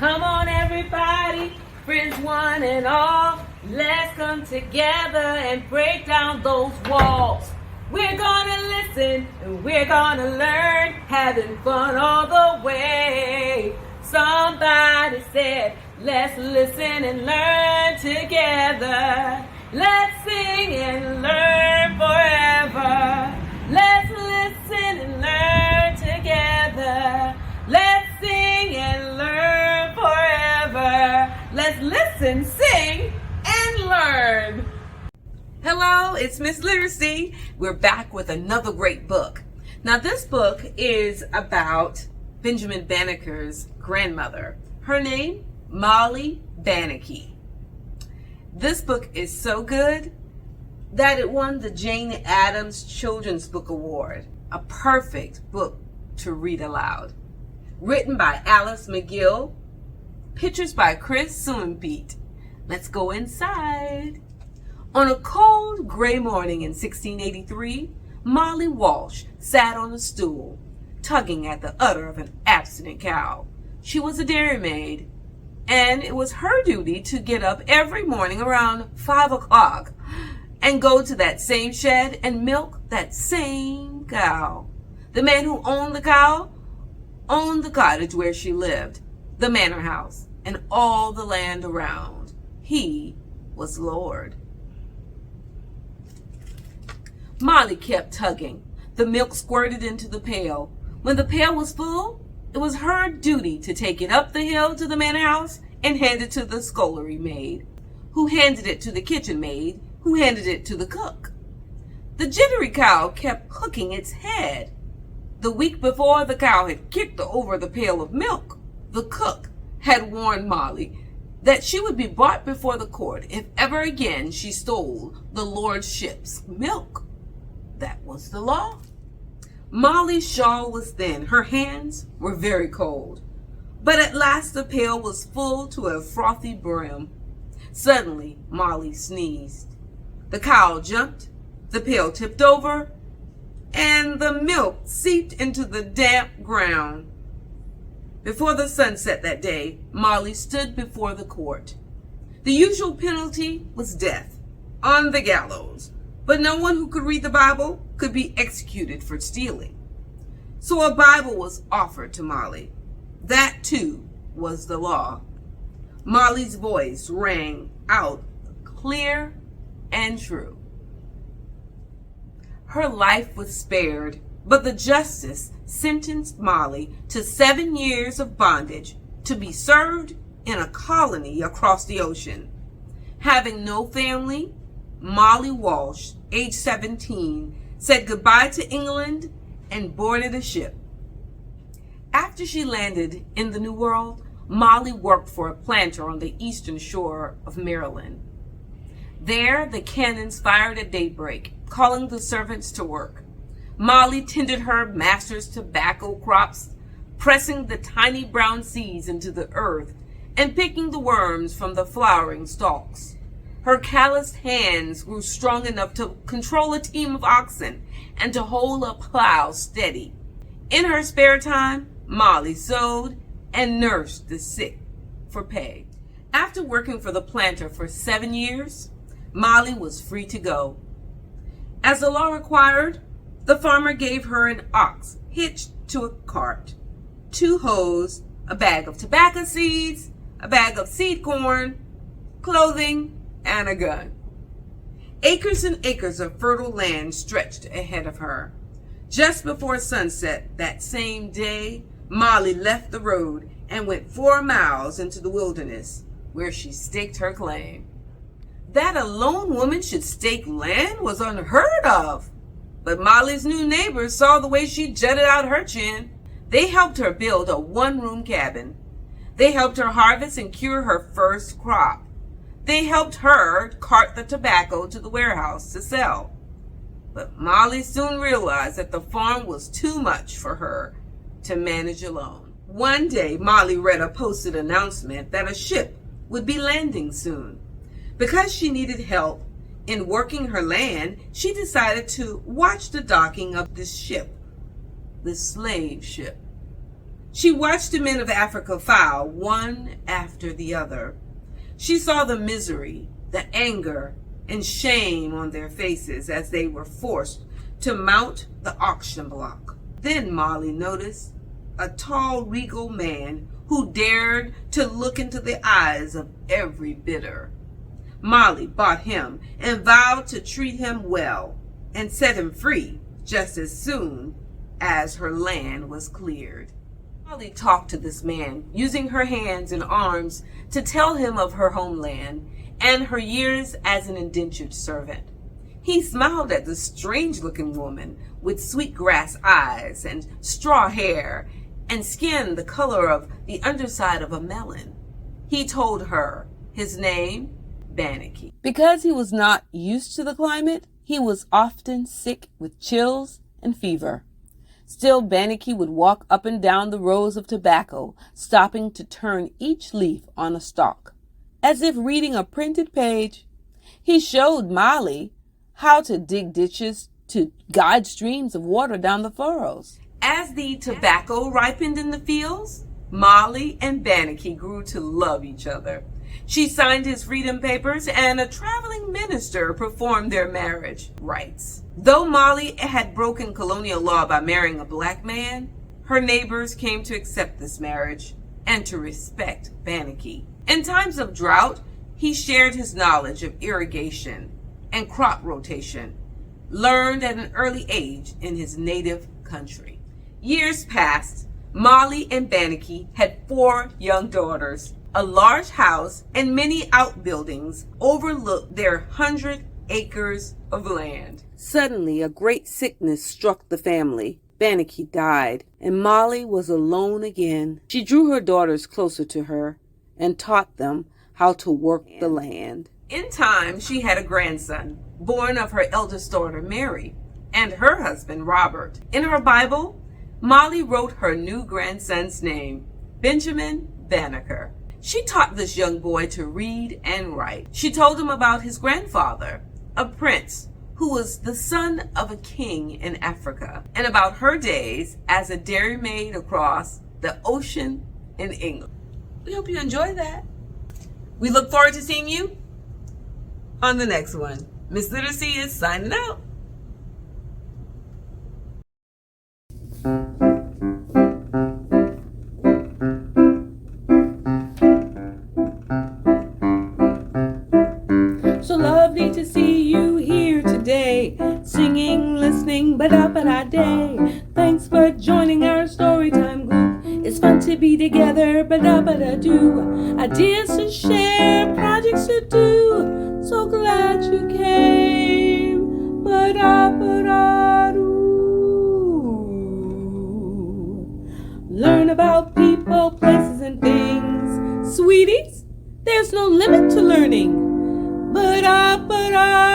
Come on everybody, friends one and all, let's come together and break down those walls. We're gonna listen and we're gonna learn, having fun all the way. Somebody said, let's listen and learn together. Let's sing and learn forever. Let's listen and learn together. Let's sing and learn forever. Let's listen, sing, and learn. Hello, it's Miss Literacy. We're back with another great book. Now this book is about Benjamin Banneker's grandmother. Her name, Molly Bannaky. This book is so good that it won the Jane Addams Children's Book Award, a perfect book to read aloud. Written by Alice McGill, pictures by Chris Suenbeat. Let's go inside. On a cold, gray morning in 1683, Molly Walsh sat on a stool, tugging at the udder of an abstinent cow. She was a dairymaid, and it was her duty to get up every morning around 5 o'clock and go to that same shed and milk that same cow. The man who owned the cow owned the cottage where she lived, the manor house, and all the land around. He was Lord. Molly kept tugging. The milk squirted into the pail. When the pail was full, it was her duty to take it up the hill to the manor house and hand it to the scullery maid, who handed it to the kitchen maid, who handed it to the cook. The jittery cow kept hooking its head. The week before, the cow had kicked over the pail of milk. The cook had warned Molly that she would be brought before the court if ever again she stole the lordship's milk. That was the law. Molly's shawl was thin. Her hands were very cold. But at last the pail was full to a frothy brim. Suddenly, Molly sneezed. The cow jumped, the pail tipped over, and the milk seeped into the damp ground. Before the sun set that day, Molly stood before the court. The usual penalty was death, on the gallows, but no one who could read the Bible could be executed for stealing. So a Bible was offered to Molly. That too was the law. Molly's voice rang out clear and true. Her life was spared, but the justice sentenced Molly to 7 years of bondage to be served in a colony across the ocean. Having no family, Molly Walsh, age 17, said goodbye to England and boarded a ship. After she landed in the New World, Molly worked for a planter on the eastern shore of Maryland. There, the cannons fired at daybreak, calling the servants to work. Molly tended her master's tobacco crops, pressing the tiny brown seeds into the earth and picking the worms from the flowering stalks. Her calloused hands grew strong enough to control a team of oxen and to hold a plow steady. In her spare time, Molly sewed and nursed the sick for pay. After working for the planter for 7 years, Molly was free to go. As the law required, the farmer gave her an ox hitched to a cart, 2 hoes, a bag of tobacco seeds, a bag of seed corn, clothing, and a gun. Acres and acres of fertile land stretched ahead of her. Just before sunset that same day, Molly left the road and went 4 miles into the wilderness, where she staked her claim. That a lone woman should stake land was unheard of. But Molly's new neighbors saw the way she jutted out her chin. They helped her build a 1-room cabin. They helped her harvest and cure her first crop. They helped her cart the tobacco to the warehouse to sell. But Molly soon realized that the farm was too much for her to manage alone. One day, Molly read a posted announcement that a ship would be landing soon. Because she needed help in working her land, she decided to watch the docking of this ship, the slave ship. She watched the men of Africa file one after the other. She saw the misery, the anger, and shame on their faces as they were forced to mount the auction block. Then Molly noticed a tall, regal man who dared to look into the eyes of every bidder. Molly bought him and vowed to treat him well and set him free just as soon as her land was cleared. Molly talked to this man, using her hands and arms to tell him of her homeland and her years as an indentured servant. He smiled at the strange-looking woman with sweet-grass eyes and straw hair and skin the color of the underside of a melon. He told her his name, Bannaky. Because he was not used to the climate, he was often sick with chills and fever. Still, Bannaky would walk up and down the rows of tobacco, stopping to turn each leaf on a stalk, as if reading a printed page. He showed Molly how to dig ditches to guide streams of water down the furrows. As the tobacco ripened in the fields, Molly and Bannaky grew to love each other. She signed his freedom papers, and a traveling minister performed their marriage rites. Though Molly had broken colonial law by marrying a black man, her neighbors came to accept this marriage and to respect Bannaky. In times of drought, he shared his knowledge of irrigation and crop rotation, learned at an early age in his native country. Years passed. Molly and Bannaky had 4 young daughters. A large house and many outbuildings overlooked their 100 acres of land. Suddenly, a great sickness struck the family. Bannaky died, and Molly was alone again. She drew her daughters closer to her and taught them how to work the land. In time, she had a grandson, born of her eldest daughter, Mary, and her husband, Robert. In her Bible, Molly wrote her new grandson's name, Benjamin Banneker. She taught this young boy to read and write. She told him about his grandfather, a prince who was the son of a king in Africa, and about her days as a dairymaid across the ocean in England. We hope you enjoy that. We look forward to seeing you on the next one. Miss Literacy is signing out. So lovely to see you here today, singing, listening, ba-da-ba-da-day. Thanks for joining our storytime group. It's fun to be together, ba-da-ba-da-do. Ideas to share, projects to do. So glad you came, ba-da-ba-da-do. Learn about people, places, and things. Sweeties, there's no limit to learning. Ba-da-ba-da.